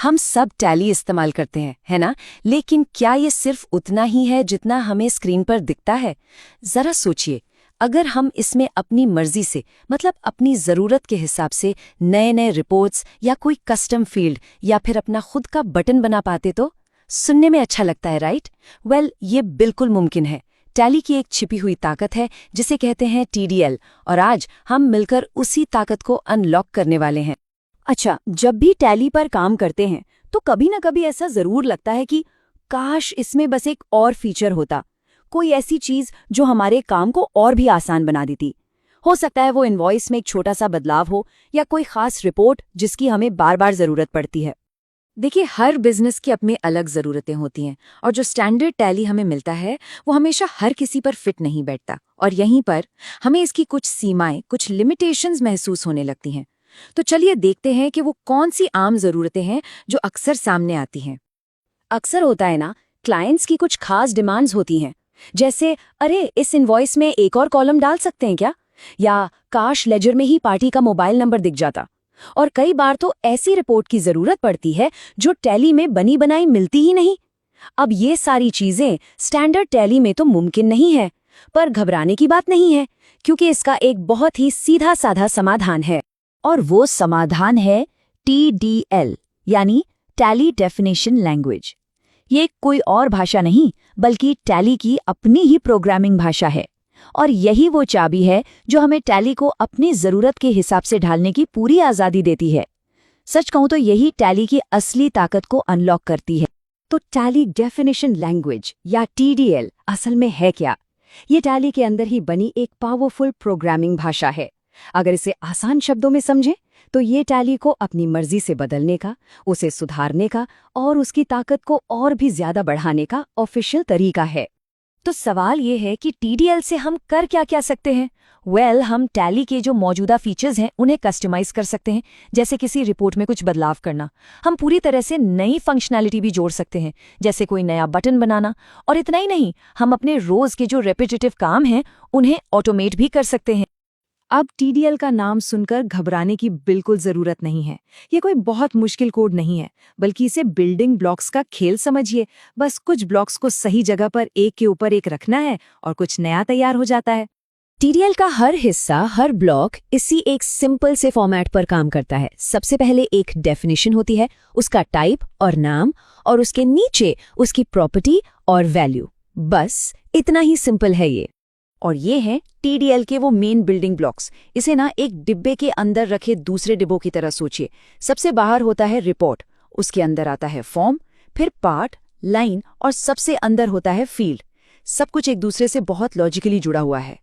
हम सब टैली इस्तेमाल करते हैं, है ना? लेकिन क्या ये सिर्फ उतना ही है जितना हमें स्क्रीन पर दिखता है? जरा सोचिए, अगर हम इसमें अपनी मर्जी से, मतलब अपनी ज़रूरत के हिसाब से नए नए रिपोर्ट्स या कोई कस्टम फील्ड या फिर अपना खुद का बटन बना पाते तो सुनने में अच्छा लगता है, राइट? वेल, ये बिल्कुल मुमकिन है। टैली की एक छिपी हुई ताकत है जिसे कहते हैं TDL, और आज हम मिलकर उसी ताकत को अनलॉक करने वाले हैं। अच्छा, जब भी टैली पर काम करते हैं तो कभी ना कभी ऐसा जरूर लगता है कि काश इसमें बस एक और फीचर होता, कोई ऐसी चीज जो हमारे काम को और भी आसान बना देती। हो सकता है वो इनवॉइस में एक छोटा सा बदलाव हो या कोई खास रिपोर्ट जिसकी हमें बार बार जरूरत पड़ती है। देखिए, हर बिजनेस की अपनी अलग ज़रूरतें होती हैं, और जो स्टैंडर्ड टैली हमें मिलता है वो हमेशा हर किसी पर फिट नहीं बैठता, और यहीं पर हमें इसकी कुछ सीमाएं, कुछ लिमिटेशंस महसूस होने लगती हैं। तो चलिए देखते हैं कि वो कौन सी आम ज़रूरतें हैं जो अक्सर सामने आती हैं। अक्सर होता है ना, क्लाइंट्स की कुछ खास डिमांड्स होती हैं, जैसे अरे इस इनवॉइस में एक और कॉलम डाल सकते हैं क्या, या काश लेजर में ही पार्टी का मोबाइल नंबर दिख जाता। और कई बार तो ऐसी रिपोर्ट की जरूरत पड़ती है जो टैली में बनी बनाई मिलती ही नहीं। अब ये सारी चीजें स्टैंडर्ड टैली में तो मुमकिन नहीं है, पर घबराने की बात नहीं है, क्योंकि इसका एक बहुत ही सीधा साधा समाधान है। और वो समाधान है TDL, यानी टैली डेफिनेशन लैंग्वेज। ये कोई और भाषा नहीं, बल्कि टैली की अपनी ही प्रोग्रामिंग भाषा है। और यही वो चाबी है जो हमें टैली को अपनी जरूरत के हिसाब से ढालने की पूरी आजादी देती है। सच कहूं तो यही टैली की असली ताकत को अनलॉक करती है। तो टैली डेफिनेशन लैंग्वेज या TDL असल में है क्या? ये टैली के अंदर ही बनी एक पावरफुल प्रोग्रामिंग भाषा है। अगर इसे आसान शब्दों में समझें तो ये टैली को अपनी मर्जी से बदलने का, उसे सुधारने का और उसकी ताकत को और भी ज्यादा बढ़ाने का ऑफिशियल तरीका है। तो सवाल ये है कि TDL से हम कर क्या क्या सकते हैं? हम टैली के जो मौजूदा फीचर्स हैं उन्हें कस्टमाइज कर सकते हैं, जैसे किसी रिपोर्ट में कुछ बदलाव करना। हम पूरी तरह से नई फंक्शनैलिटी भी जोड़ सकते हैं, जैसे कोई नया बटन बनाना। और इतना ही नहीं, हम अपने रोज के जो रेपिटेटिव काम हैं उन्हें ऑटोमेट भी कर सकते हैं। अब TDL का नाम सुनकर घबराने की बिल्कुल जरूरत नहीं है। ये कोई बहुत मुश्किल कोड नहीं है, बल्कि इसे बिल्डिंग ब्लॉक्स का खेल समझिए। बस कुछ ब्लॉक्स को सही जगह पर एक के ऊपर एक रखना है और कुछ नया तैयार हो जाता है। TDL का हर हिस्सा, हर ब्लॉक इसी एक सिंपल से फॉर्मेट पर काम करता है। सबसे पहले एक डेफिनेशन होती है, उसका टाइप और नाम, और उसके नीचे उसकी प्रॉपर्टी और वैल्यू। बस इतना ही सिंपल है ये। और ये हैं TDL के वो मेन बिल्डिंग ब्लॉक्स। इसे ना एक डिब्बे के अंदर रखे दूसरे डिब्बों की तरह सोचिए। सबसे बाहर होता है रिपोर्ट, उसके अंदर आता है फॉर्म, फिर पार्ट, लाइन और सबसे अंदर होता है फील्ड। सब कुछ एक दूसरे से बहुत लॉजिकली जुड़ा हुआ है।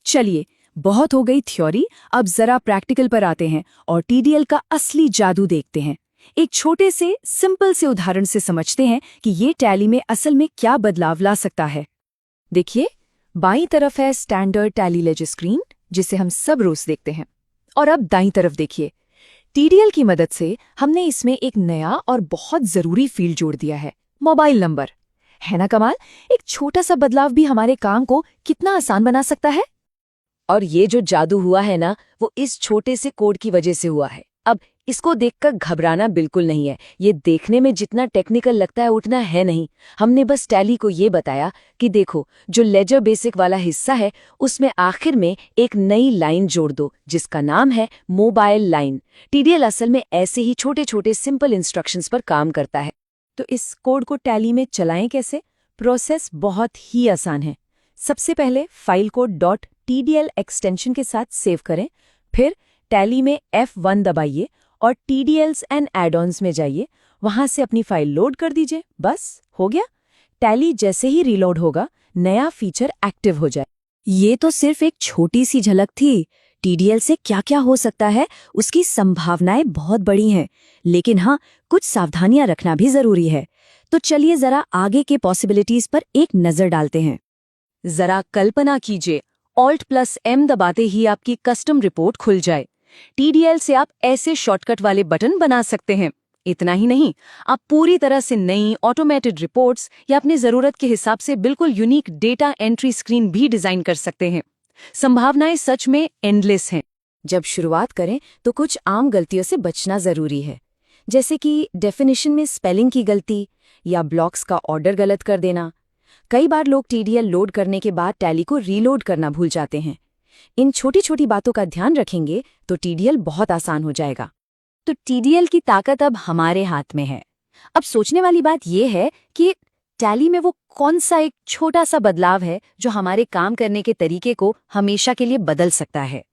चलिए, बहुत हो गई थ्योरी, अब जरा प्रैक्टिकल पर आते हैं और TDL का असली जादू देखते हैं। एक छोटे से सिंपल से उदाहरण से समझते हैं कि ये टैली में असल में क्या बदलाव ला सकता है। देखिए, बाईं तरफ है स्टैंडर्ड टैली लेजर स्क्रीन, जिसे हम सब रोज देखते हैं। और अब दाईं तरफ देखिए, TDL की मदद से हमने इसमें एक नया और बहुत जरूरी फील्ड जोड़ दिया है, मोबाइल नंबर। है ना कमाल? एक छोटा सा बदलाव भी हमारे काम को कितना आसान बना सकता है। और ये जो जादू हुआ है ना, वो इस छोटे से कोड की वजह से हुआ है। अब इसको देखकर घबराना बिल्कुल नहीं है। ये देखने में जितना टेक्निकल लगता है उतना है नहीं। हमने बस टैली को ये बताया कि देखो, जो लेजर बेसिक वाला हिस्सा है उसमें आखिर में एक नई लाइन जोड़ दो जिसका नाम है मोबाइल लाइन। TDL असल में ऐसे ही छोटे छोटे सिंपल इंस्ट्रक्शंस पर काम करता है। तो इस कोड को टैली में चलाएं कैसे? प्रोसेस बहुत ही आसान है। सबसे पहले फाइल को .tdl एक्सटेंशन के साथ सेव करें, फिर टैली में F1 दबाइए और TDLs एंड एड-ऑन्स में जाइए। वहां से अपनी फाइल लोड कर दीजिए। बस हो गया। टैली जैसे ही रीलोड होगा, नया फीचर एक्टिव हो जाए। ये तो सिर्फ एक छोटी सी झलक थी। TDL से क्या क्या हो सकता है उसकी संभावनाएं बहुत बड़ी हैं, लेकिन हाँ, कुछ सावधानियां रखना भी जरूरी है। तो चलिए जरा आगे के पॉसिबिलिटीज पर एक नजर डालते हैं। जरा कल्पना कीजिए, Alt+M दबाते ही आपकी कस्टम रिपोर्ट खुल जाए। TDL से आप ऐसे शॉर्टकट वाले बटन बना सकते हैं। इतना ही नहीं, आप पूरी तरह से नई ऑटोमेटेड रिपोर्ट्स या अपनी जरूरत के हिसाब से बिल्कुल यूनिक डेटा एंट्री स्क्रीन भी डिजाइन कर सकते हैं। संभावनाएं सच में एंडलेस हैं। जब शुरुआत करें तो कुछ आम गलतियों से बचना जरूरी है। जैसे कि डेफिनेशन में स्पेलिंग की गलती या ब्लॉक्स का ऑर्डर गलत कर देना। कई बार लोग टीडीएल लोड करने के बाद टैली को रीलोड करना भूल जाते हैं। इन छोटी छोटी बातों का ध्यान रखेंगे तो टीडीएल बहुत आसान हो जाएगा। तो टीडीएल की ताकत अब हमारे हाथ में है। अब सोचने वाली बात यह है कि टैली में वो कौन सा एक छोटा सा बदलाव है जो हमारे काम करने के तरीके को हमेशा के लिए बदल सकता है।